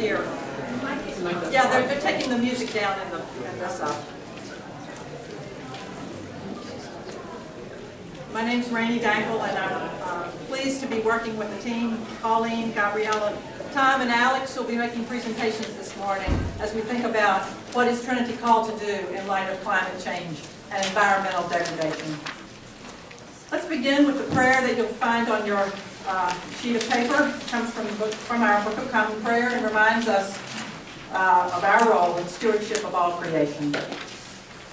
here. Yeah, they're taking the music down in this. My name's Rainey Dangle, and I'm pleased to be working with the team. Pauline, Gabriella, Tom, and Alex will be making presentations this morning as we think about what is Trinity called to do in light of climate change and environmental degradation. Let's begin with the prayer that you'll find on your sheet of paper. It comes from our Book of Common Prayer and reminds us of our role in stewardship of all creation.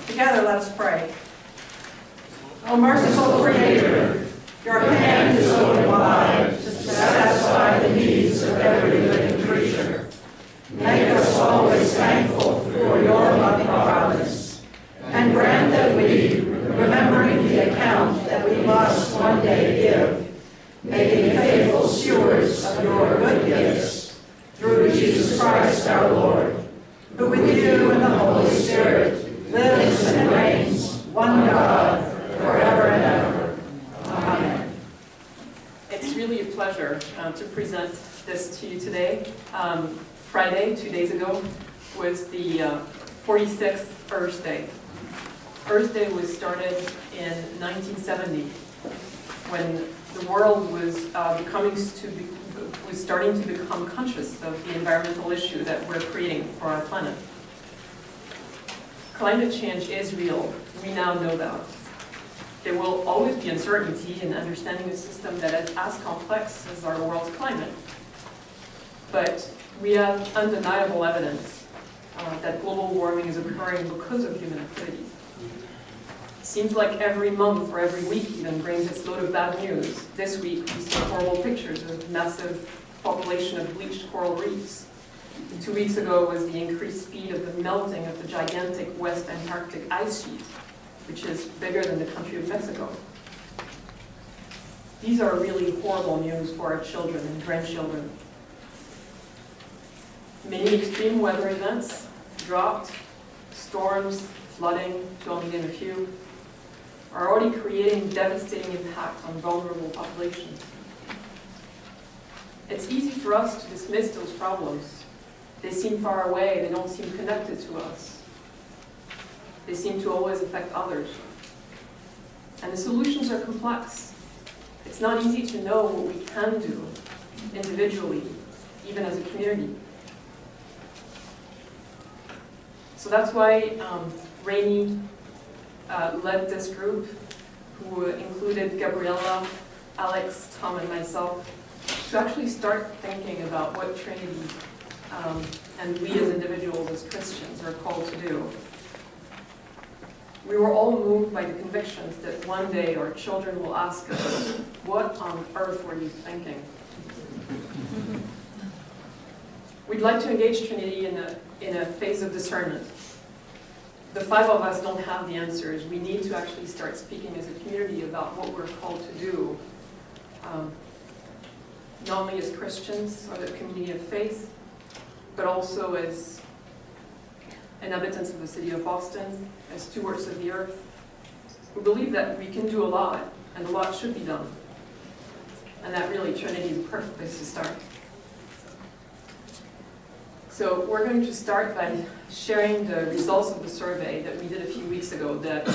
Together, let us pray. O merciful Creator, your hand is open wide to satisfy the needs of every living creature. Make us always thankful for your loving providence, and grant that we, remembering the account that we must one day give, may be faithful stewards of your good gifts, through Jesus Christ our Lord, who with you and the Holy Spirit lives and reigns, one God, forever and ever. Amen. It's really a pleasure to present this to you today. Friday, 2 days ago, was the 46th Earth Day. Earth Day was started in 1970 when the world was starting to become conscious of the environmental issue that we're creating for our planet. Climate change is real. We now know that. There will always be uncertainty in understanding a system that is as complex as our world's climate. But we have undeniable evidence that global warming is occurring because of human activities. Seems like every month or every week even brings its load of bad news. This week we saw horrible pictures of massive population of bleached coral reefs. 2 weeks ago was the increased speed of the melting of the gigantic West Antarctic ice sheet, which is bigger than the country of Mexico. These are really horrible news for our children and grandchildren. Many extreme weather events, drought, storms, flooding, to only name a few, are already creating devastating impact on vulnerable populations. It's easy for us to dismiss those problems. They seem far away, they don't seem connected to us. They seem to always affect others. And the solutions are complex. It's not easy to know what we can do individually, even as a community. So that's why Rainey led this group, who included Gabriella, Alex, Tom, and myself, to actually start thinking about what Trinity and we as individuals, as Christians, are called to do. We were all moved by the convictions that one day our children will ask us, what on earth were you thinking? We'd like to engage Trinity in a phase of discernment. The 5 of us don't have the answers. We need to actually start speaking as a community about what we're called to do, not only as Christians or the community of faith, but also as inhabitants of the city of Boston, as stewards of the earth, who believe that we can do a lot, and a lot should be done. And that really Trinity is the perfect place to start. So we're going to start by sharing the results of the survey that we did a few weeks ago. That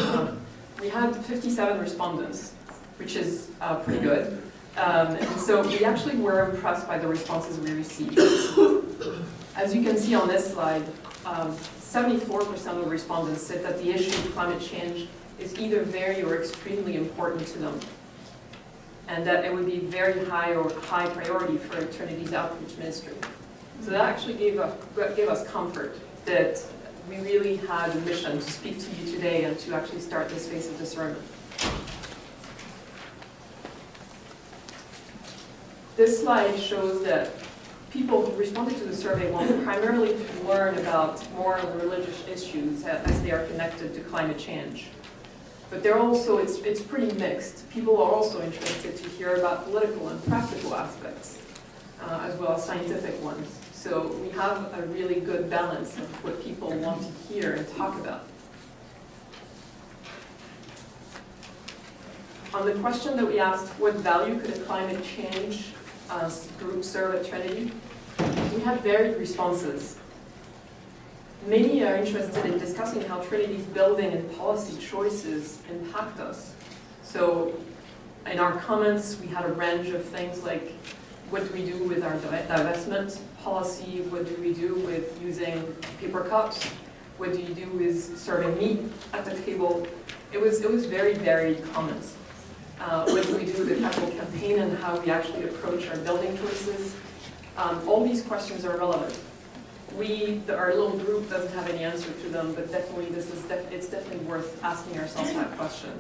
we had 57 respondents, which is pretty good. And so we actually were impressed by the responses we received. As you can see on this slide, 74% of the respondents said that the issue of climate change is either very or extremely important to them, and that it would be very high or high priority for Trinity's outreach ministry. So that actually gave us comfort that we really had a mission to speak to you today and to actually start this phase of discernment. This slide shows that people who responded to the survey wanted primarily to learn about moral and religious issues as they are connected to climate change. But they're also, it's pretty mixed. People are also interested to hear about political and practical aspects, as well as scientific ones. So we have a really good balance of what people want to hear and talk about. On the question that we asked, what value could a climate change group serve at Trinity? we had varied responses. Many are interested in discussing how Trinity's building and policy choices impact us. So in our comments, we had a range of things like, what do we do with our divestment policy? What do we do with using paper cups? What do you do with serving meat at the table? It was very varied comments. What do we do with the capital campaign and how we actually approach our building choices? All these questions are relevant. Our little group doesn't have any answer to them, but definitely it's definitely worth asking ourselves that question.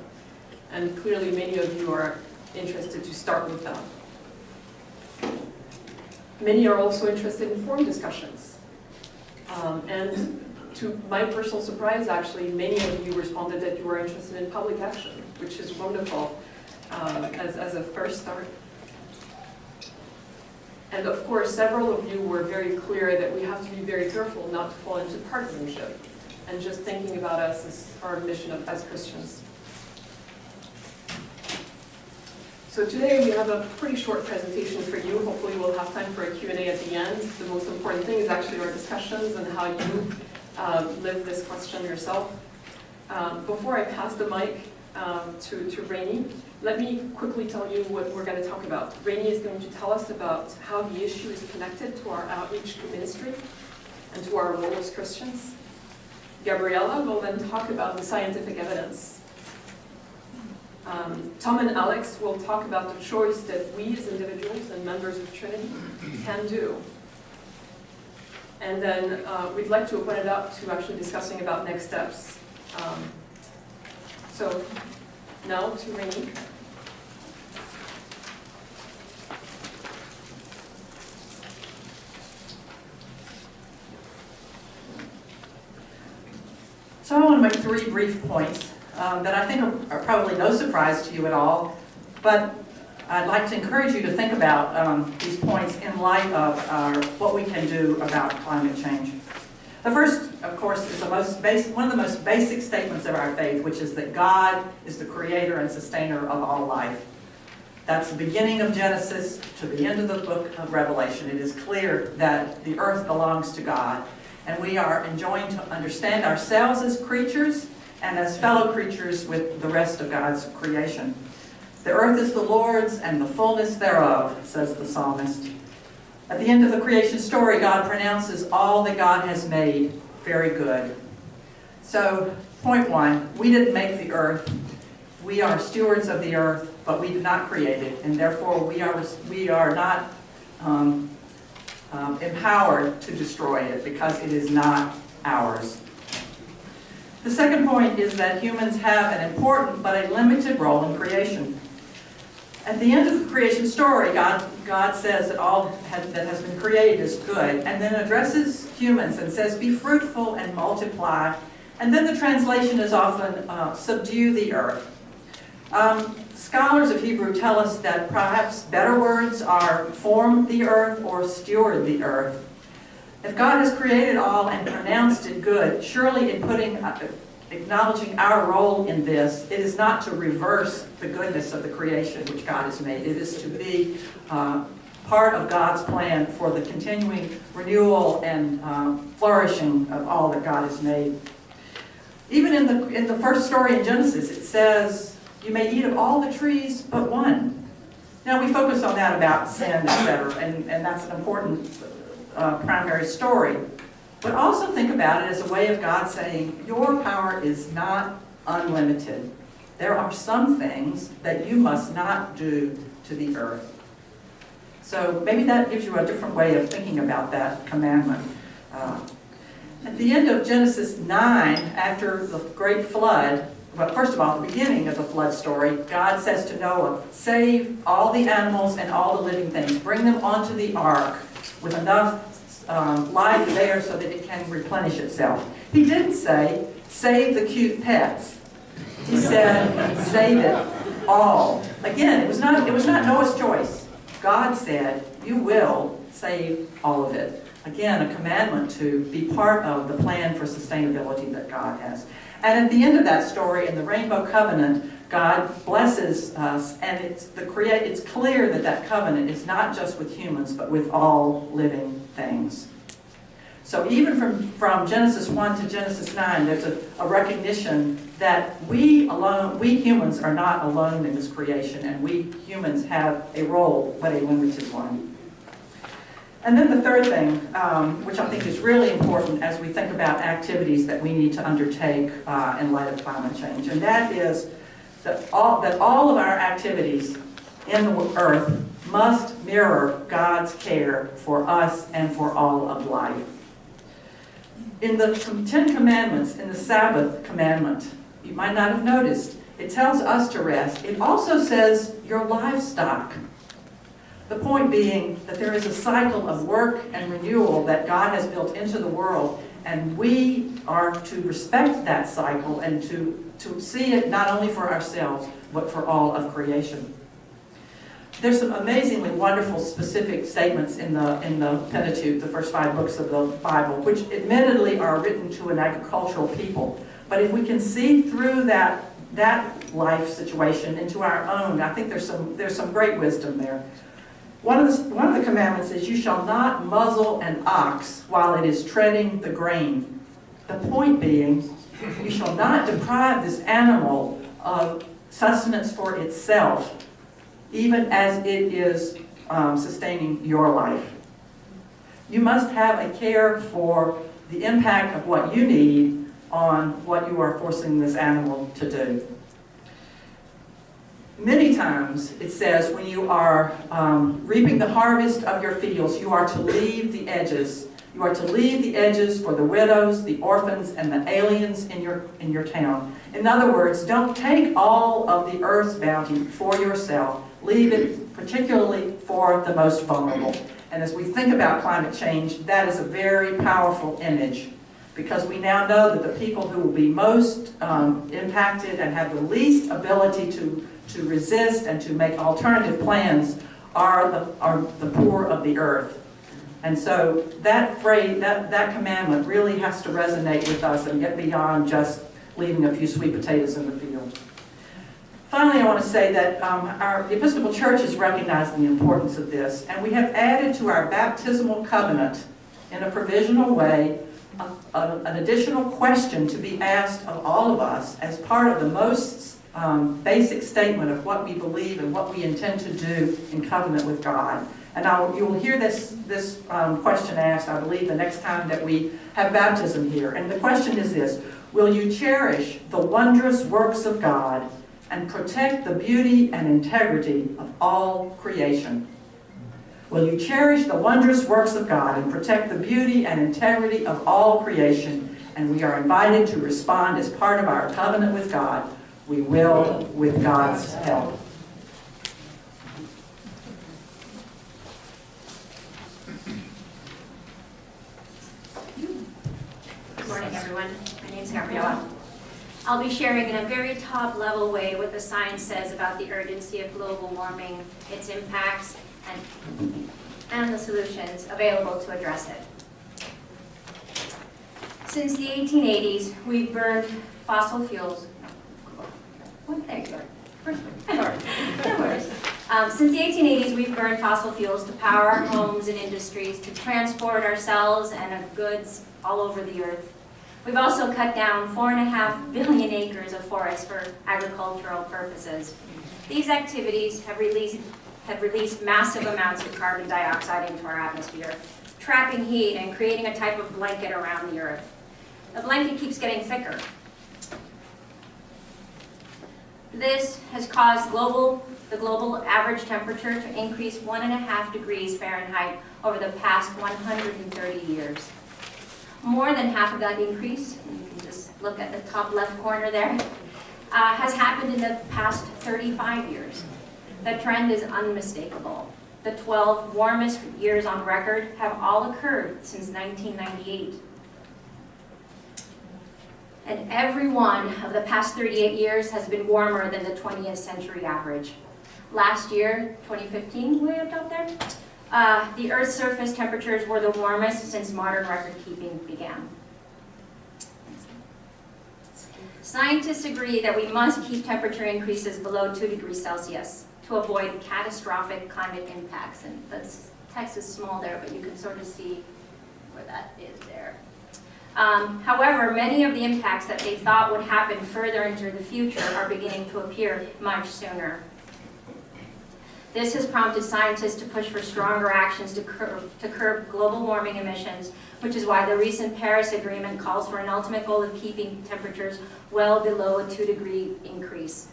And clearly many of you are interested to start with that. Many are also interested in forum discussions. And to my personal surprise, actually, many of you responded that you were interested in public action, which is wonderful as a first start. And of course, several of you were very clear that we have to be very careful not to fall into partisanship and just thinking about us as our mission as Christians. So today we have a pretty short presentation for you. Hopefully we'll have time for a Q&A at the end. The most important thing is actually our discussions and how you live this question yourself. Before I pass the mic to Rainey, let me quickly tell you what we're going to talk about. Rainey is going to tell us about how the issue is connected to our outreach ministry and to our role as Christians. Gabriella will then talk about the scientific evidence. Tom and Alex will talk about the choice that we as individuals and members of Trinity can do. And then we'd like to open it up to actually discussing about next steps. So now to Rainey. So I want to make 3 brief points that I think are probably no surprise to you at all, but I'd like to encourage you to think about these points in light of what we can do about climate change. The first, of course, is one of the most basic statements of our faith, which is that God is the creator and sustainer of all life. That's the beginning of Genesis to the end of the book of Revelation. It is clear that the earth belongs to God, and we are enjoined to understand ourselves as creatures and as fellow creatures with the rest of God's creation. The earth is the Lord's and the fullness thereof, says the psalmist. At the end of the creation story, God pronounces all that God has made very good. So, point 1, we didn't make the earth. We are stewards of the earth, but we did not create it, and therefore we are not empowered to destroy it because it is not ours. The second point is that humans have an important but a limited role in creation. At the end of the creation story, God says that all that has been created is good, and then addresses humans and says, be fruitful and multiply. And then the translation is often, subdue the earth. Scholars of Hebrew tell us that perhaps better words are form the earth or steward the earth. If God has created all and pronounced it good, surely in acknowledging our role in this, it is not to reverse the goodness of the creation which God has made. It is to be part of God's plan for the continuing renewal and flourishing of all that God has made. Even in the first story in Genesis, it says, you may eat of all the trees but one. Now we focus on that about sin, etc., and that's an important primary story. But also think about it as a way of God saying, your power is not unlimited. There are some things that you must not do to the earth. So maybe that gives you a different way of thinking about that commandment. At the end of Genesis 9, after the great flood, well, first of all, at the beginning of the flood story, God says to Noah, save all the animals and all the living things. Bring them onto the ark with enough life there so that it can replenish itself. He didn't say, save the cute pets. He said, save it all. Again, it was not Noah's choice. God said, you will save all of it. Again, a commandment to be part of the plan for sustainability that God has. And at the end of that story, in the Rainbow Covenant, God blesses us, and it's clear that that covenant is not just with humans, but with all living things. So even from Genesis 1 to Genesis 9, there's a recognition that we humans are not alone in this creation, and we humans have a role, but a limited one. And then the third thing, which I think is really important as we think about activities that we need to undertake in light of climate change, and that is that all of our activities in the earth must mirror God's care for us and for all of life. In the Ten Commandments, in the Sabbath commandment, you might not have noticed, it tells us to rest. It also says your livestock. The point being that there is a cycle of work and renewal that God has built into the world, and we are to respect that cycle and to see it not only for ourselves, but for all of creation. There's some amazingly wonderful specific statements in the Pentateuch, the first 5 books of the Bible, which admittedly are written to an agricultural people. But if we can see through that life situation into our own, I think there's some great wisdom there. One of the commandments is, you shall not muzzle an ox while it is treading the grain. The point being, you shall not deprive this animal of sustenance for itself, even as it is sustaining your life. You must have a care for the impact of what you need on what you are forcing this animal to do. Many times it says when you are reaping the harvest of your fields, you are to leave the edges. You are to leave the edges for the widows, the orphans, and the aliens in your town. In other words, don't take all of the earth's bounty for yourself. Leave it particularly for the most vulnerable. And as we think about climate change, that is a very powerful image, because we now know that the people who will be most impacted and have the least ability to resist and to make alternative plans are the poor of the earth. And so that phrase, that commandment really has to resonate with us and get beyond just leaving a few sweet potatoes in the field. Finally, I want to say that the Episcopal Church has recognized the importance of this, and we have added to our baptismal covenant in a provisional way an additional question to be asked of all of us as part of the most basic statement of what we believe and what we intend to do in covenant with God. And you will hear this question asked, I believe, the next time that we have baptism here. And the question is this: will you cherish the wondrous works of God and protect the beauty and integrity of all creation? Will you cherish the wondrous works of God and protect the beauty and integrity of all creation? And we are invited to respond as part of our covenant with God. We will, with God's help. Good morning, everyone. My name is Gabriella. I'll be sharing in a very top-level way what the science says about the urgency of global warming, its impacts, and the solutions available to address it. Since the 1880s, we've burned fossil fuels. There you go. No worries. Since the 1880s, we've burned fossil fuels to power our homes and industries, to transport ourselves and our goods all over the earth. We've also cut down 4.5 billion acres of forest for agricultural purposes. These activities have released massive amounts of carbon dioxide into our atmosphere, trapping heat and creating a type of blanket around the earth. The blanket keeps getting thicker. This has caused the global average temperature to increase 1.5 degrees Fahrenheit over the past 130 years. More than half of that increase, and you can just look at the top left corner there, has happened in the past 35 years. The trend is unmistakable. The 12 warmest years on record have all occurred since 1998. And every one of the past 38 years has been warmer than the 20th century average. Last year, 2015, way up top there, the Earth's surface temperatures were the warmest since modern record keeping began. Scientists agree that we must keep temperature increases below 2 degrees Celsius to avoid catastrophic climate impacts. And the text is small there, but you can sort of see where that is there. However, many of the impacts that they thought would happen further into the future are beginning to appear much sooner. This has prompted scientists to push for stronger actions to curb global warming emissions, which is why the recent Paris Agreement calls for an ultimate goal of keeping temperatures well below a 2-degree increase.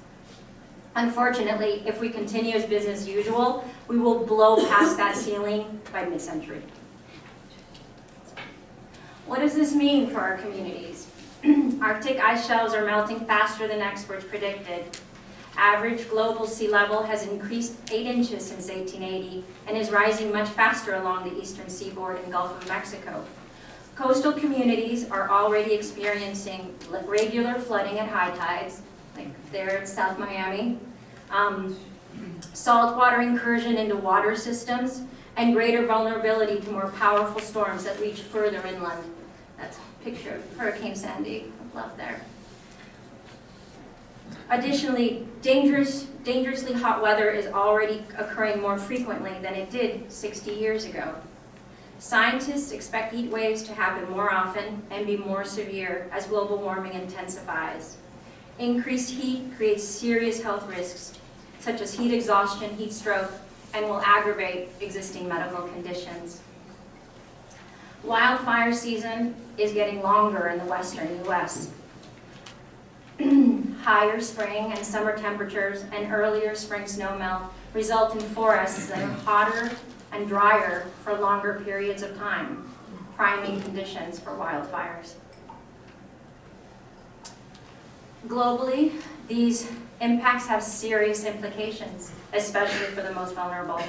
Unfortunately, if we continue as business as usual, we will blow past that ceiling by mid-century. What does this mean for our communities? Arctic ice shelves are melting faster than experts predicted. Average global sea level has increased 8 inches since 1880 and is rising much faster along the eastern seaboard and Gulf of Mexico. Coastal communities are already experiencing regular flooding at high tides, like there in South Miami, saltwater incursion into water systems, and greater vulnerability to more powerful storms that reach further inland. That's a picture of Hurricane Sandy up there. Additionally, dangerously hot weather is already occurring more frequently than it did 60 years ago. Scientists expect heat waves to happen more often and be more severe as global warming intensifies. Increased heat creates serious health risks, such as heat exhaustion, heat stroke, and will aggravate existing medical conditions. Wildfire season is getting longer in the western U.S. Higher spring and summer temperatures and earlier spring snowmelt result in forests that are hotter and drier for longer periods of time, priming conditions for wildfires. Globally, these impacts have serious implications, especially for the most vulnerable.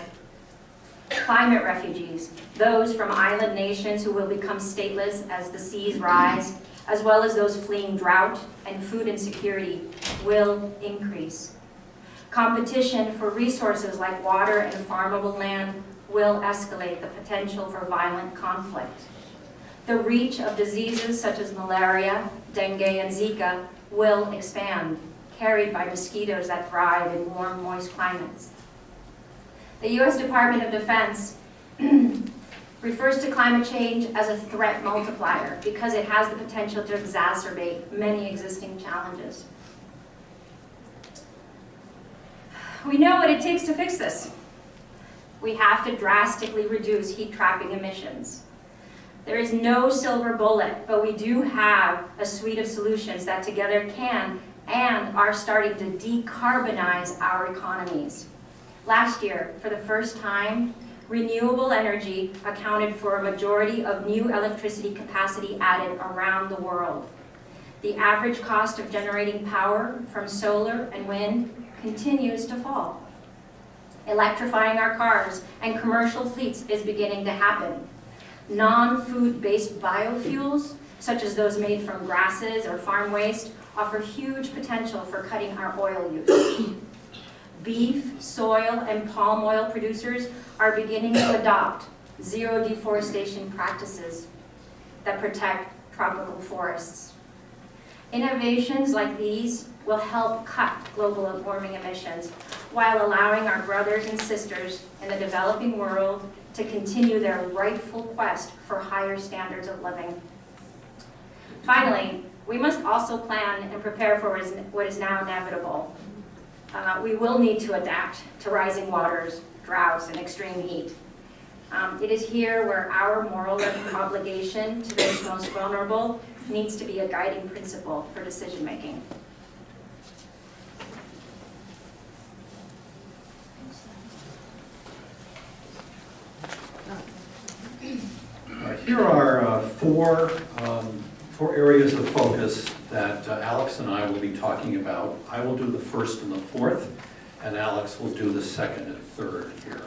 Climate refugees, those from island nations who will become stateless as the seas rise, as well as those fleeing drought and food insecurity, will increase. Competition for resources like water and farmable land will escalate the potential for violent conflict. The reach of diseases such as malaria, dengue, and Zika will expand, carried by mosquitoes that thrive in warm, moist climates. The U.S. Department of Defense refers to climate change as a threat multiplier because it has the potential to exacerbate many existing challenges. We know what it takes to fix this. We have to drastically reduce heat-trapping emissions. There is no silver bullet, but we do have a suite of solutions that together can and are starting to decarbonize our economies. Last year, for the first time, renewable energy accounted for a majority of new electricity capacity added around the world. The average cost of generating power from solar and wind continues to fall. Electrifying our cars and commercial fleets is beginning to happen. Non-food-based biofuels, such as those made from grasses or farm waste, offer huge potential for cutting our oil use. Beef, soil, and palm oil producers are beginning to adopt zero deforestation practices that protect tropical forests. Innovations like these will help cut global warming emissions while allowing our brothers and sisters in the developing world to continue their rightful quest for higher standards of living. Finally, we must also plan and prepare for what is now inevitable. We will need to adapt to rising waters, droughts, and extreme heat. It is here where our moral obligation to those most vulnerable needs to be a guiding principle for decision making. Here are four areas of focus that Alex and I will be talking about. I will do the first and the fourth, and Alex will do the second and third here.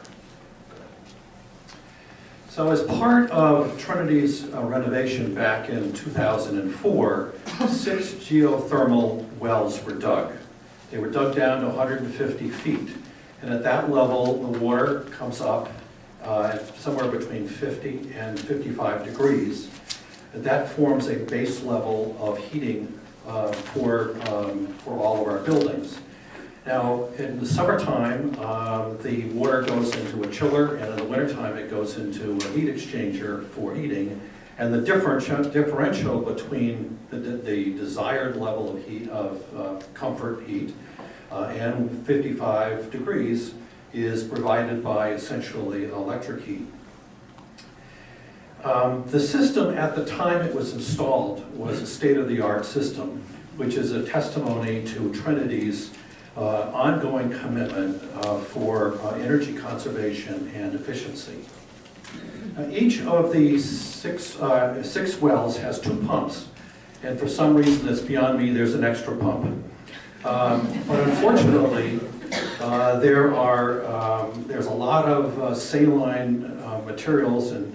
So as part of Trinity's renovation back in 2004, 6 geothermal wells were dug. They were dug down to 150 feet, and at that level, the water comes up at somewhere between 50 and 55 degrees. That forms a base level of heating for all of our buildings. Now, in the summertime, the water goes into a chiller, and in the wintertime, it goes into a heat exchanger for heating. And the differential between the desired level of heat, comfort heat, and 55 degrees is provided by essentially electric heat. The system at the time it was installed was a state-of-the-art system, which is a testimony to Trinity's ongoing commitment for energy conservation and efficiency. Each of these six wells has 2 pumps, and for some reason that's beyond me, there's an extra pump. But unfortunately, there's a lot of saline materials and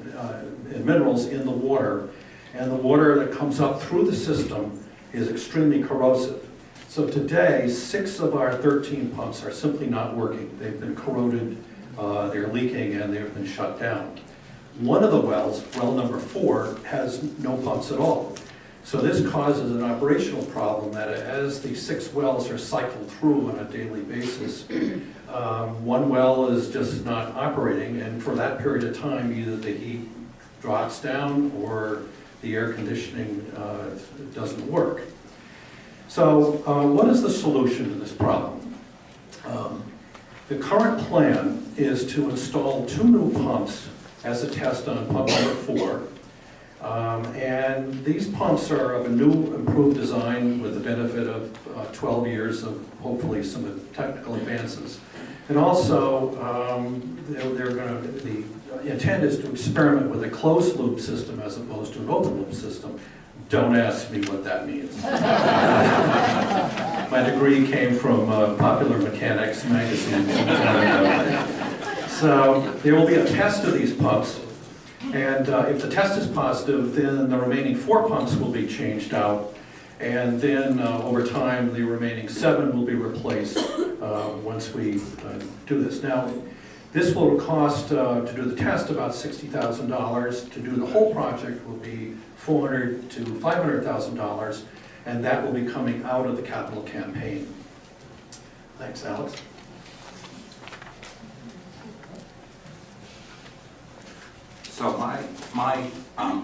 minerals in the water, and the water that comes up through the system is extremely corrosive. So today, 6 of our 13 pumps are simply not working. They've been corroded, they're leaking, and they've been shut down. One of the wells, well number 4, has no pumps at all. So this causes an operational problem that as the 6 wells are cycled through on a daily basis, one well is just not operating, and for that period of time, either the heat drops down or the air conditioning doesn't work. So what is the solution to this problem? The current plan is to install 2 new pumps as a test on pump number 4. And these pumps are of a new, improved design with the benefit of 12 years of hopefully some technical advances. And also, the intent is to experiment with a closed-loop system as opposed to an open-loop system. Don't ask me what that means. My degree came from Popular Mechanics magazine. So there will be a test of these pumps, and if the test is positive, then the remaining 4 pumps will be changed out, and then over time, the remaining 7 will be replaced once we do this. Now, this will cost, to do the test, about $60,000. To do the whole project will be $400,000 to $500,000, and that will be coming out of the capital campaign. Thanks, Alex. So my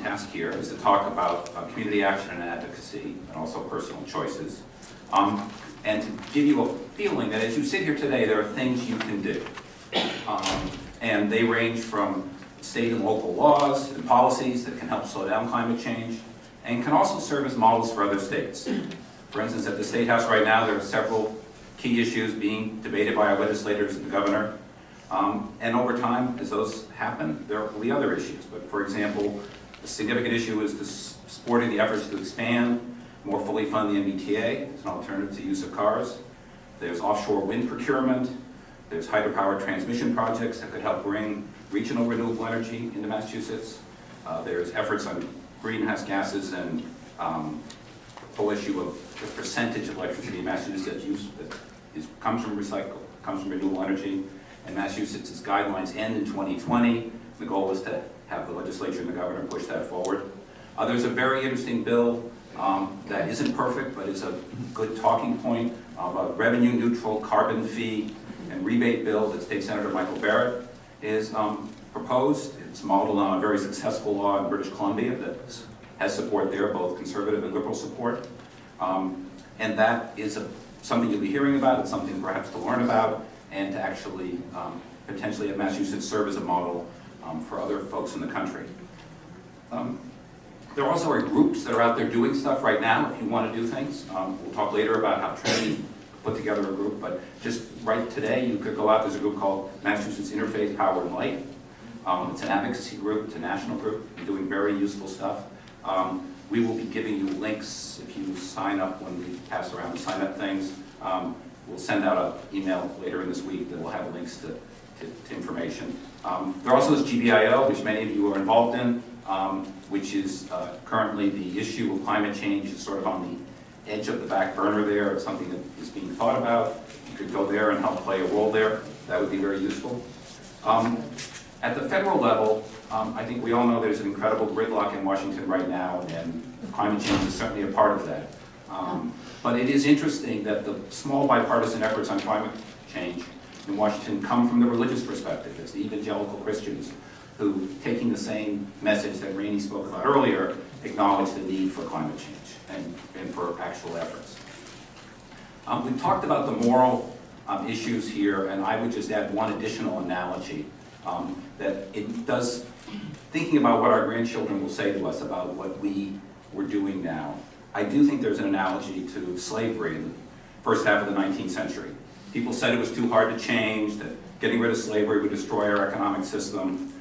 task here is to talk about community action and advocacy, and also personal choices, and to give you a feeling that as you sit here today, there are things you can do. And they range from state and local laws and policies that can help slow down climate change, and can also serve as models for other states. For instance, at the State House right now, there are several key issues being debated by our legislators and the governor. And over time, as those happen, there will be other issues. But for example, a significant issue is supporting the efforts to expand, more fully fund the MBTA as an alternative to use of cars. There's offshore wind procurement. There's hydropower transmission projects that could help bring regional renewable energy into Massachusetts. There's efforts on greenhouse gases and the whole issue of the percentage of electricity in Massachusetts that comes from renewable energy. And Massachusetts' guidelines end in 2020. The goal is to have the legislature and the governor push that forward. There's a very interesting bill that isn't perfect, but is a good talking point of a revenue-neutral carbon fee and rebate bill that State Senator Michael Barrett is proposed. It's modeled on a very successful law in British Columbia that has support there, both conservative and liberal support. And that is something you'll be hearing about. It's something perhaps to learn about, and to actually potentially have Massachusetts serve as a model for other folks in the country. There also are groups that are out there doing stuff right now if you want to do things. We'll talk later about how Trinity put together a group, but just right today you could go out, there's a group called Massachusetts Interfaith Power and Light. It's an advocacy group, it's a national group, doing very useful stuff. We will be giving you links if you sign up when we pass around the sign up things. We'll send out an email later in this week that will have links to information. There also is GBIO, which many of you are involved in, which is currently the issue of climate change is sort of on the edge of the back burner there. It's something that is being thought about. You could go there and help play a role there. That would be very useful. At the federal level, I think we all know there's an incredible gridlock in Washington right now, and climate change is certainly a part of that. But it is interesting that the small bipartisan efforts on climate change in Washington come from the religious perspective. It's the evangelical Christians who, taking the same message that Rainey spoke about earlier, acknowledge the need for climate change and for actual efforts. We've talked about the moral issues here, and I would just add one additional analogy that it does, thinking about what our grandchildren will say to us about what we were doing now. I do think there's an analogy to slavery in the first half of the 19th century. People said it was too hard to change, that getting rid of slavery would destroy our economic system.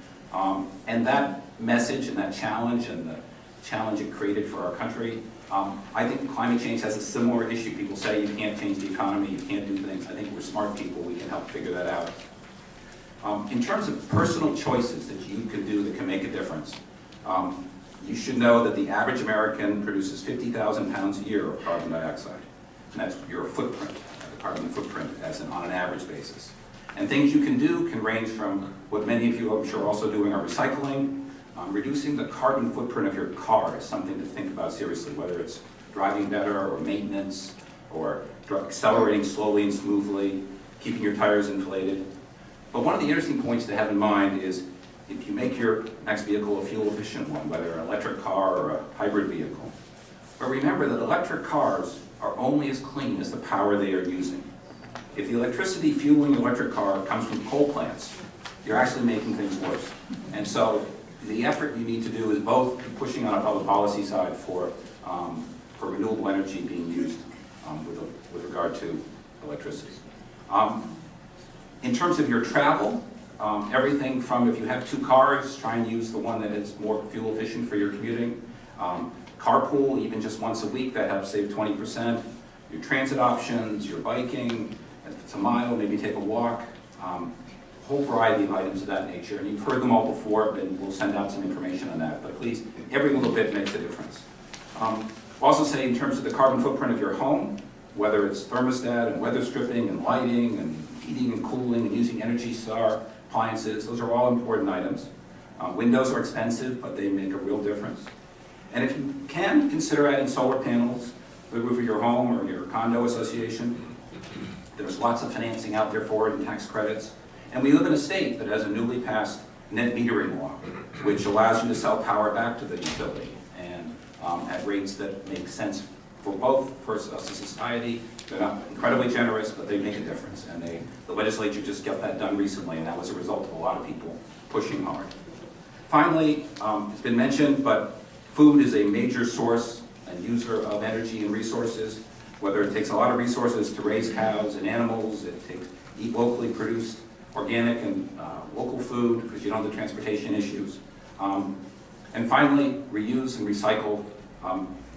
And that message and that challenge and the challenge it created for our country, I think climate change has a similar issue. People say you can't change the economy, you can't do things. I think we're smart people, we can help figure that out. In terms of personal choices that you can do that can make a difference, you should know that the average American produces 50,000 pounds a year of carbon dioxide. And that's your footprint, the carbon footprint on an average basis. And things you can do can range from what many of you I'm sure are also doing are recycling. Reducing the carbon footprint of your car is something to think about seriously, whether it's driving better or maintenance or accelerating slowly and smoothly, keeping your tires inflated. But one of the interesting points to have in mind is if you make your next vehicle a fuel-efficient one, whether an electric car or a hybrid vehicle, but remember that electric cars are only as clean as the power they are using. If the electricity fueling an electric car comes from coal plants, you're actually making things worse. And so the effort you need to do is both pushing on a public policy side for renewable energy being used with regard to electricity. In terms of your travel, everything from if you have 2 cars, try and use the one that is more fuel efficient for your commuting. Carpool, even just once a week, that helps save 20%. Your transit options, your biking, if it's a mile, maybe take a walk. Whole variety of items of that nature. And you've heard them all before, and we'll send out some information on that. But please, every little bit makes a difference. Also say in terms of the carbon footprint of your home, whether it's thermostat and weather stripping and lighting and heating and cooling and using Energy Star appliances, those are all important items. Windows are expensive, but they make a real difference. And if you can, consider adding solar panels to the roof of your home or your condo association. There's lots of financing out there for it and tax credits. And we live in a state that has a newly passed net metering law, which allows you to sell power back to the utility and at rates that make sense for both for us as a society. They're not incredibly generous, but they make a difference. And the legislature just got that done recently, and that was a result of a lot of people pushing hard. Finally, it's been mentioned, but food is a major source and user of energy and resources, whether it takes a lot of resources to raise cows and animals, it takes eat locally produced organic and local food because you don't have the transportation issues. And finally, reuse and recycle.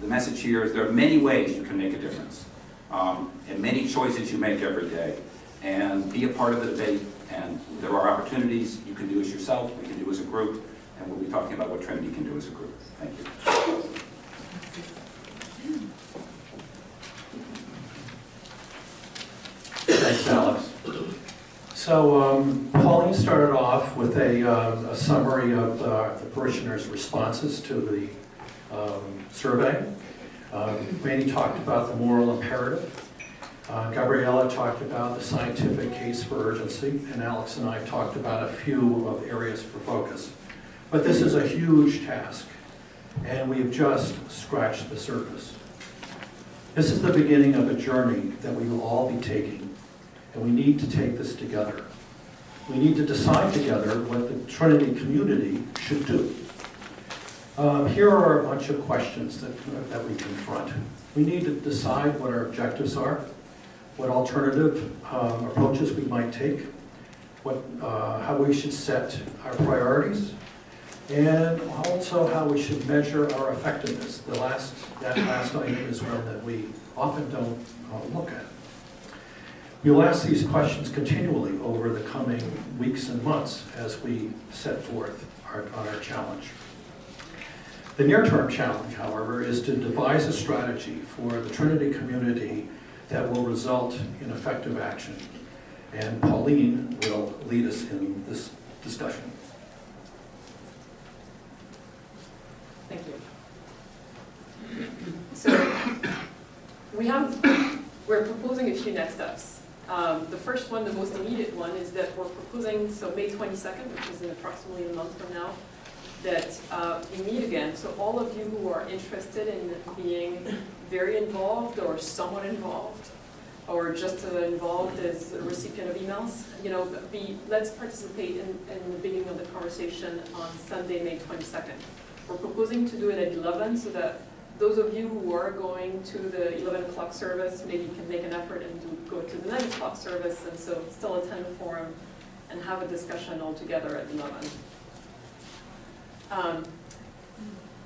The message here is there are many ways you can make a difference and many choices you make every day. And be a part of the debate, and there are opportunities you can do as yourself, we can do as a group, and we'll be talking about what Trinity can do as a group. Thank you. Thanks, Alex. So Pauline started off with a summary of the parishioners' responses to the survey. Randy talked about the moral imperative. Gabriella talked about the scientific case for urgency, and Alex and I talked about a few of areas for focus. But this is a huge task, and we have just scratched the surface. This is the beginning of a journey that we will all be taking, and we need to take this together. We need to decide together what the Trinity community should do. Here are a bunch of questions that we confront. We need to decide what our objectives are, what alternative approaches we might take, how we should set our priorities, and also how we should measure our effectiveness. That last item is one that we often don't look at. We'll ask these questions continually over the coming weeks and months as we set forth on our challenge. The near-term challenge, however, is to devise a strategy for the Trinity community that will result in effective action. And Pauline will lead us in this discussion. Thank you. So few next steps. The first one, the most immediate one, is that we're proposing, so May 22nd, which is in approximately a month from now, that we meet again. So all of you who are interested in being very involved or somewhat involved, or just involved as a recipient of emails, let's participate in the beginning of the conversation on Sunday, May 22nd. We're proposing to do it at 11 so that those of you who are going to the 11 o'clock service maybe can make an effort and go to the 9 o'clock service, and so still attend the forum and have a discussion all together at 11.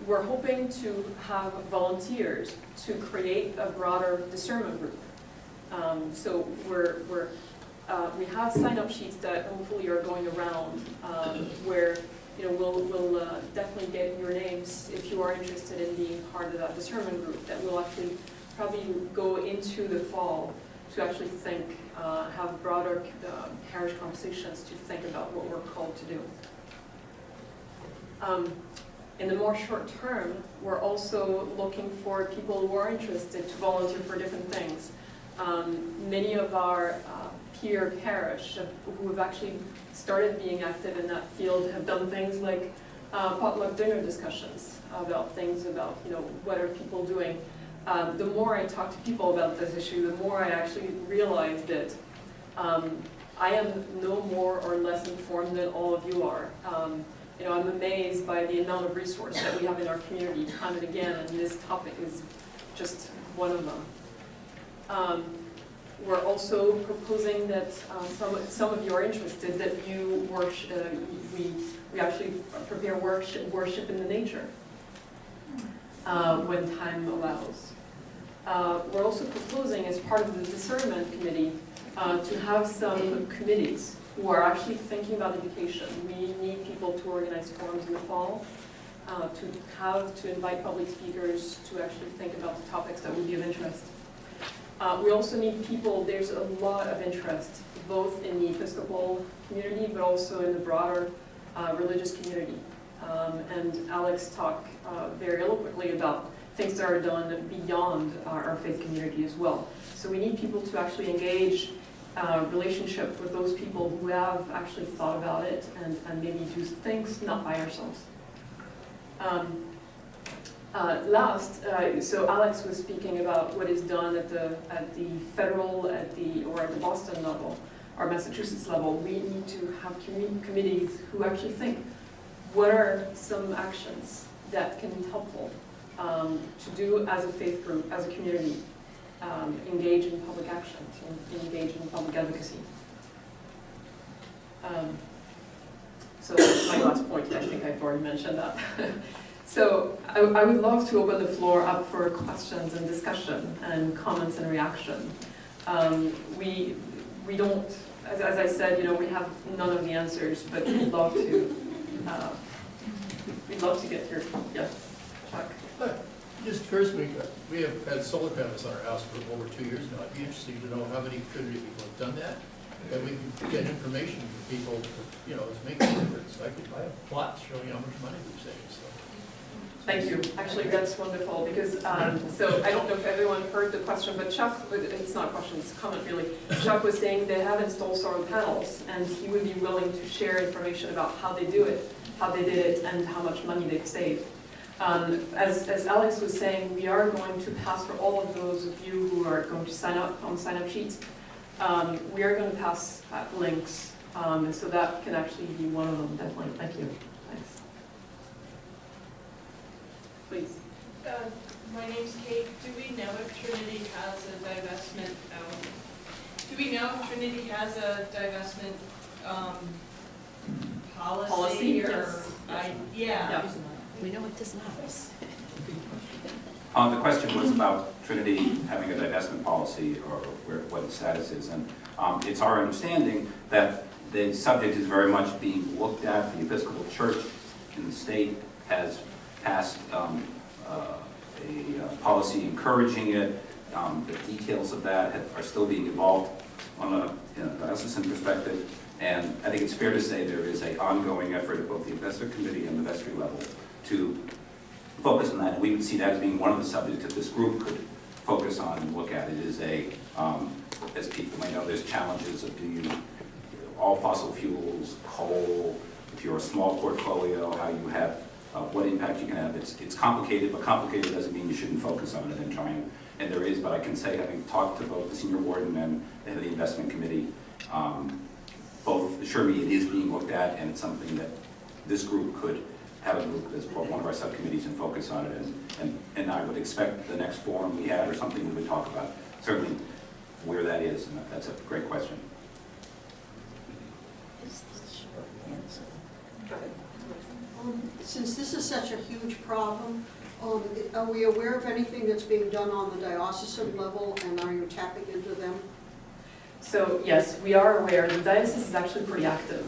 We're hoping to have volunteers to create a broader discernment group. So we have sign-up sheets that hopefully are going around where we'll definitely get your names if you are interested in being part of that discernment group that will actually probably go into the fall to actually think, have broader parish conversations to think about what we're called to do. In the more short term, we're also looking for people who are interested to volunteer for different things. Many of our peer parish who have actually started being active in that field have done things like potluck dinner discussions about things about, what are people doing. The more I talk to people about this issue, the more I actually realize that I am no more or less informed than all of you are. I'm amazed by the amount of resource that we have in our community time and again, and this topic is just one of them. We're also proposing that some of you are interested that you we actually prepare worship in the nature when time allows. We're also proposing, as part of the discernment committee, to have some committees who are actually thinking about education. We need people to organize forums in the fall, to invite public speakers to actually think about the topics that would be of interest. We also need people, there's a lot of interest, both in the Episcopal community, but also in the broader religious community. And Alex talked very eloquently about things that are done beyond our faith community as well. So we need people to actually engage relationship with those people who have actually thought about it and maybe do things not by ourselves. So Alex was speaking about what is done at the federal, or at the Boston level, or Massachusetts level. We need to have committees who actually think, what are some actions that can be helpful to do as a faith group, as a community, engage in public action, engage in public advocacy. So that's my last point. I think I've already mentioned that. So I would love to open the floor up for questions and discussion and comments and reaction. We don't, as I said, we have none of the answers, but we'd love to get your, yeah, Chuck. It just occurs to me, we have had solar panels on our house for over 2 years now. I'd be interested to know how many Trinity people have done that. And we can get information from people, it's making a difference. I have plots showing how much money we've saved. So. Thank you. Actually, that's wonderful because, so I don't know if everyone heard the question, but Chuck, it's not a question, it's a comment really. Chuck was saying they have installed solar panels and he would be willing to share information about how they do it, how they did it, and how much money they've saved. As Alex was saying, we are going to pass for all of those of you who are going to sign up on sign-up sheets. We are going to pass links, and so that can actually be one of them, definitely. Thank you. Thanks. Please. My name's Kate. Do we know if Trinity has a divestment? Do we know if Trinity has a divestment policy? Yes. Yeah. We know it does not. The question was about Trinity having a divestment policy or what its status is. And it's our understanding that the subject is very much being looked at. The Episcopal Church in the state has passed a policy encouraging it. The details of that are still being evolved on a diocesan perspective. And I think it's fair to say there is an ongoing effort at both the investment committee and the vestry level to focus on that. And we would see that as being one of the subjects that this group could focus on and look at. It is a as people may know, there's challenges of all fossil fuels, coal, if you're a small portfolio, how you have, what impact you can have. It's complicated, but complicated doesn't mean you shouldn't focus on it and try and there is, but I can say, having talked to both the senior warden and the head of the investment committee, both assure me it is being looked at, and it's something that this group could have a group as one of our subcommittees and focus on it. And I would expect the next forum we have or something we would talk about, certainly where that is, and that's a great question. Since this is such a huge problem, are we aware of anything that's being done on the diocesan level, and are you tapping into them? So yes, we are aware. The diocese is actually pretty active.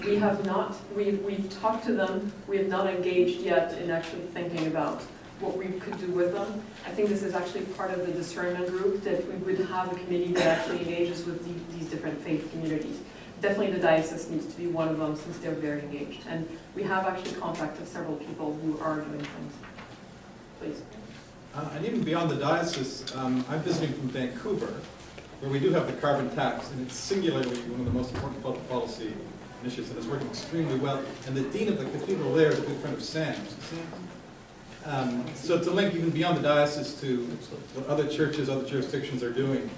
We have not, we've talked to them. We have not engaged yet in actually thinking about what we could do with them. I think this is actually part of the discernment group, that we would have a committee that actually engages with these different faith communities. Definitely the diocese needs to be one of them, since they're very engaged. And we have actually contacted several people who are doing things. Please. And even beyond the diocese, I'm visiting from Vancouver, where we do have the carbon tax, and it's singularly one of the most important public policy initiatives, and it's working extremely well. And the dean of the cathedral there is a good friend of Sam's. So to link even beyond the diocese to what other churches, other jurisdictions are doing,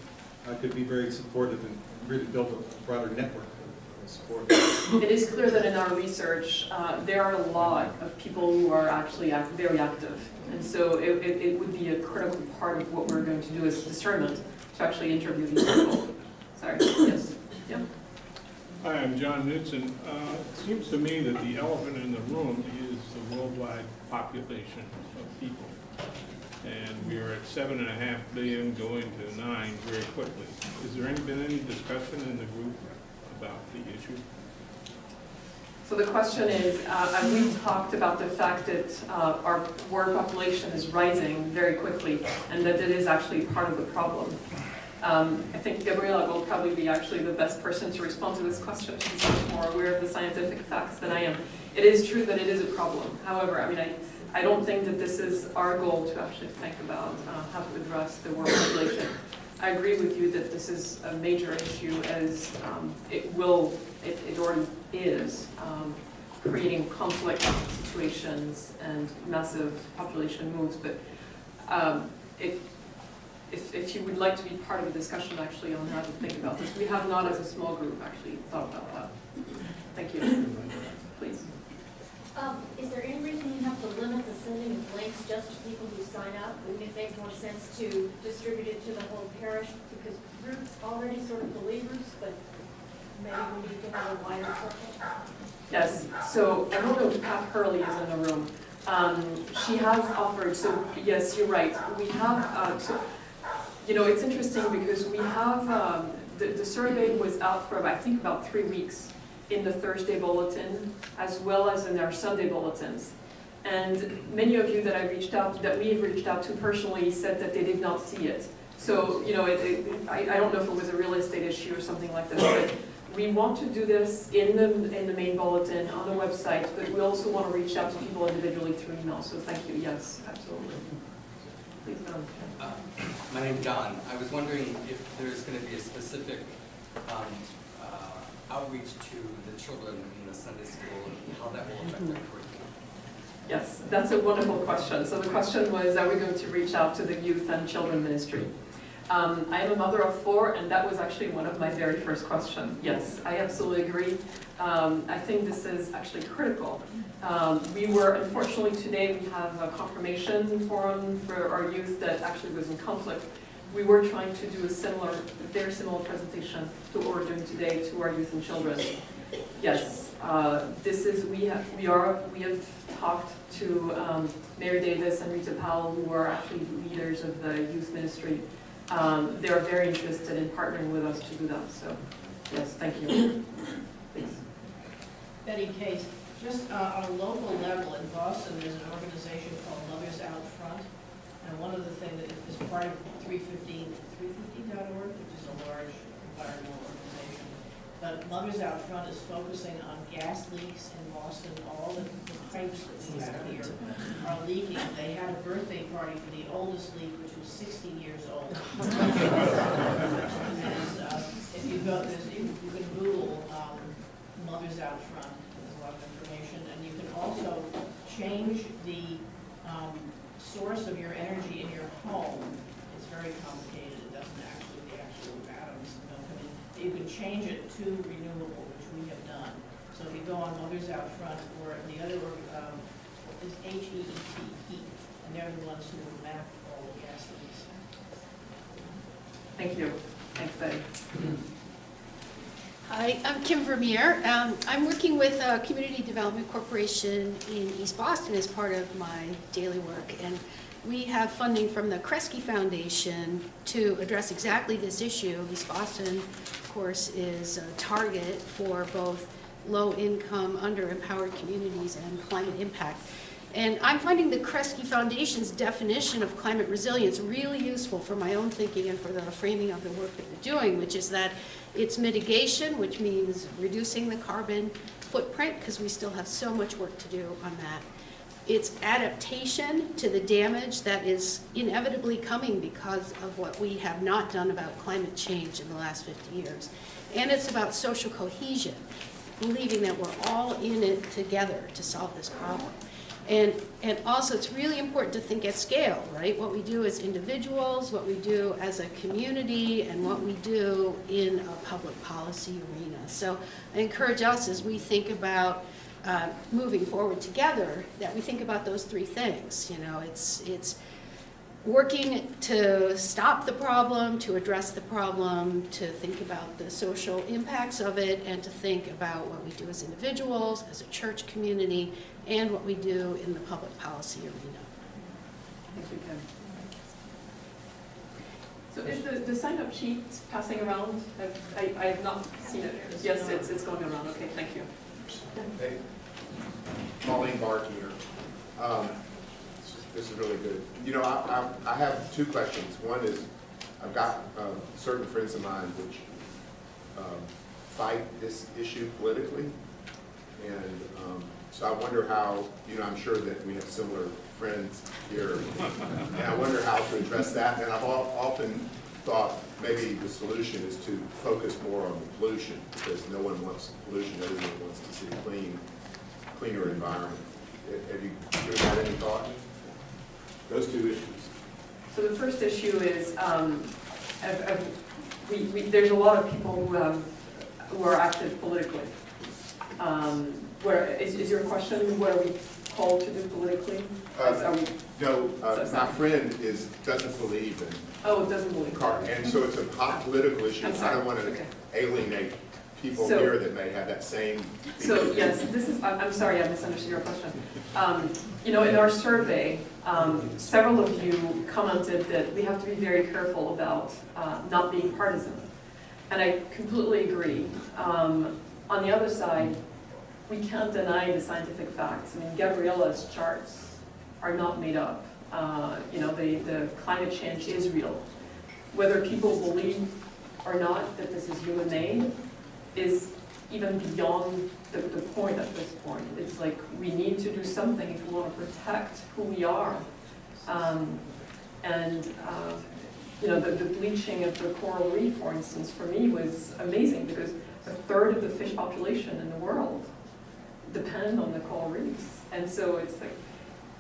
could be very supportive and really build a broader network of support. It is clear that in our research, there are a lot of people who are actually very active. And so it would be a critical part of what we're going to do as discernment, to actually interview these people. Sorry, yes, yeah. Hi, I'm John Knudsen. It seems to me that the elephant in the room is the worldwide population of people. And we are at 7.5 billion going to 9 very quickly. Has there been any discussion in the group about the issue? So the question is, we talked about the fact that our world population is rising very quickly, and that it is actually part of the problem. I think Gabriela will probably be actually the best person to respond to this question. She's much more aware of the scientific facts than I am. It is true that it is a problem. However, I mean, I don't think that this is our goal to actually think about how to address the world population. I agree with you that this is a major issue, as it already is, creating conflict situations and massive population moves. But if you would like to be part of a discussion actually on how to think about this, we have not as a small group actually thought about that. Thank you. Please. Is there any reason you have to limit the sending of links just to people who sign up? Wouldn't it make more sense to distribute it to the whole parish? Because groups already sort of believers, but maybe we need to have a wider circle. Yes, so I don't know if Pat Hurley is in the room. She has offered, so yes, you're right. We have, so, you know, it's interesting because we have, the survey was out for, I think, about 3 weeks in the Thursday bulletin, as well as in our Sunday bulletins. And many of you that we have reached out to personally said that they did not see it. So, you know, I don't know if it was a real estate issue or something like this, but we want to do this in the main bulletin, on the website, but we also want to reach out to people individually through email. So thank you, yes, absolutely. Please, my name's John. I was wondering if there's going to be a specific outreach to the children in the Sunday school and how that will affect their curriculum. Yes, that's a wonderful question. So the question was, are we going to reach out to the youth and children ministry? I am a mother of 4, and that was actually one of my very first questions. Yes, I absolutely agree. I think this is actually critical. Unfortunately today we have a confirmation forum for our youth that actually was in conflict. We were trying to do a very similar presentation to what we're doing today to our youth and children. Yes, we have talked to Mary Davis and Rita Powell, who are actually leaders of the youth ministry. They are very interested in partnering with us to do that. So, yes, thank you. Please. Betty Case, just on a local level in Boston, there's an organization called Mothers Out Front. And one of the things that is part of 315.org, which is a large environmental organization. But Mothers Out Front is focusing on gas leaks in Boston. All the pipes that we have here are leaking. They had a birthday party for the oldest leak, which who's 60 years old. And if you go, you can Google Mothers Out Front, there's a lot of information, and you can also change the source of your energy in your home. It's very complicated. It doesn't actually, the actual atoms don't come in. You can change it to renewable, which we have done. So if you go on Mothers Out Front, or the other is HEET, heat, and they're the ones who will map all the gas leaks. Thank you. Thanks, Betty. Hi, I'm Kim Vermeer. I'm working with Community Development Corporation in East Boston as part of my daily work, and we have funding from the Kresge Foundation to address exactly this issue. East Boston, of course, is a target for both low-income, under-empowered communities and climate impact. And I'm finding the Kresge Foundation's definition of climate resilience really useful for my own thinking and for the framing of the work that we're doing, which is that it's mitigation, which means reducing the carbon footprint, because we still have so much work to do on that. It's adaptation to the damage that is inevitably coming because of what we have not done about climate change in the last 50 years. And it's about social cohesion, believing that we're all in it together to solve this problem. And also, it's really important to think at scale, right? What we do as individuals, what we do as a community, and what we do in a public policy arena. So I encourage us, as we think about moving forward together, that we think about those three things. You know, it's working to stop the problem, to address the problem, to think about the social impacts of it, and to think about what we do as individuals, as a church community, and what we do in the public policy arena. Thank you, Kim. So is the sign-up sheet passing around? I have not seen it. Yes, it's going around. Okay, thank you. Hey, Pauline Barton here. This is really good. You know, I have two questions. One is, I've got certain friends of mine which fight this issue politically, and so I wonder how, you know, I'm sure that we have similar friends here, and I wonder how to address that. And I've often thought maybe the solution is to focus more on the pollution, because no one wants pollution, everyone wants to see a cleaner environment. Have you given that any thought? Those two issues. So the first issue is there's a lot of people who are active politically. Where is your question? What are we called to do politically? No, my friend doesn't believe in. Oh, doesn't believe. And so it's a hot political issue. I don't want to alienate people here that may have that same. So yes, this is. I'm sorry, I misunderstood your question. You know, in our survey, several of you commented that we have to be very careful about not being partisan, and I completely agree. On the other side, we can't deny the scientific facts. I mean, Gabriella's charts are not made up. You know, the climate change is real. Whether people believe or not that this is human-made is even beyond the point at this point. It's like we need to do something if we want to protect who we are. You know, the bleaching of the coral reef, for instance, for me was amazing, because a third of the fish population in the world depend on the coral reefs. And so it's like,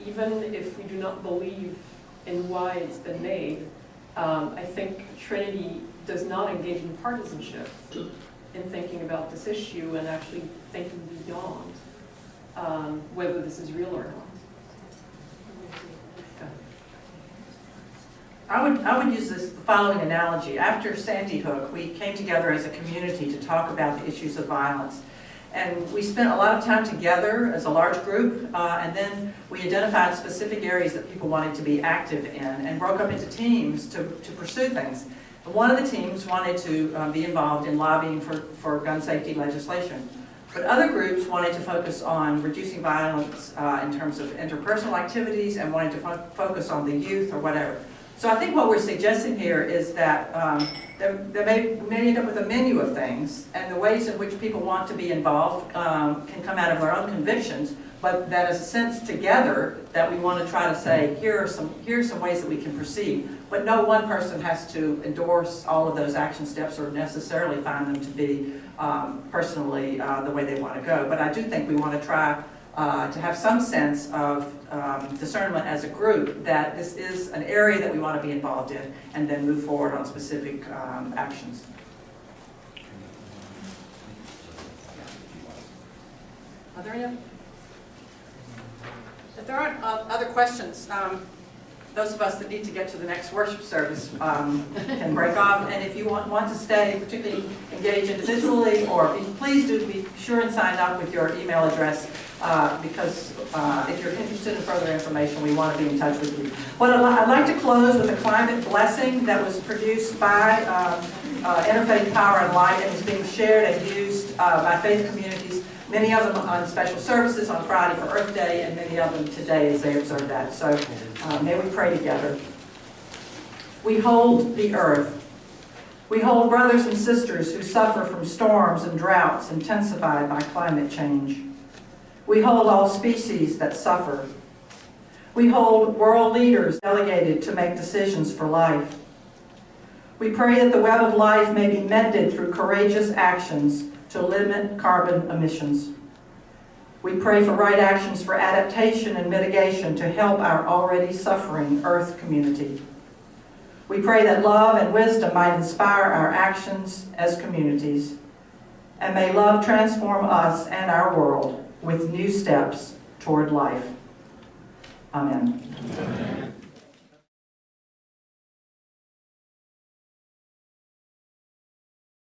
even if we do not believe in why it's been made, I think Trinity does not engage in partisanship in thinking about this issue and actually thinking beyond whether this is real or not. I would use this following analogy. After Sandy Hook, we came together as a community to talk about the issues of violence. And we spent a lot of time together as a large group, and then we identified specific areas that people wanted to be active in and broke up into teams to pursue things. And one of the teams wanted to be involved in lobbying for gun safety legislation. But other groups wanted to focus on reducing violence in terms of interpersonal activities and wanted to focus on the youth or whatever. So I think what we're suggesting here is that we may end up with a menu of things, and the ways in which people want to be involved can come out of their own convictions, but that is a sense together that we want to try to say, here are some ways that we can proceed. But no one person has to endorse all of those action steps or necessarily find them to be personally the way they want to go. But I do think we want to try to have some sense of discernment as a group that this is an area that we want to be involved in, and then move forward on specific actions. Are there any? If there aren't other questions, those of us that need to get to the next worship service can break off. And if you want to stay, particularly engage individually, or please do be sure and sign up with your email address, because if you're interested in further information, we want to be in touch with you. I'd like to close with a climate blessing that was produced by Interfaith Power and Light and is being shared and used by faith communities, many of them on special services on Friday for Earth Day, and many of them today as they observe that. So may we pray together. We hold the earth. We hold brothers and sisters who suffer from storms and droughts intensified by climate change. We hold all species that suffer. We hold world leaders delegated to make decisions for life. We pray that the web of life may be mended through courageous actions to limit carbon emissions. We pray for right actions for adaptation and mitigation to help our already suffering Earth community. We pray that love and wisdom might inspire our actions as communities, and may love transform us and our world with new steps toward life. Amen. Amen.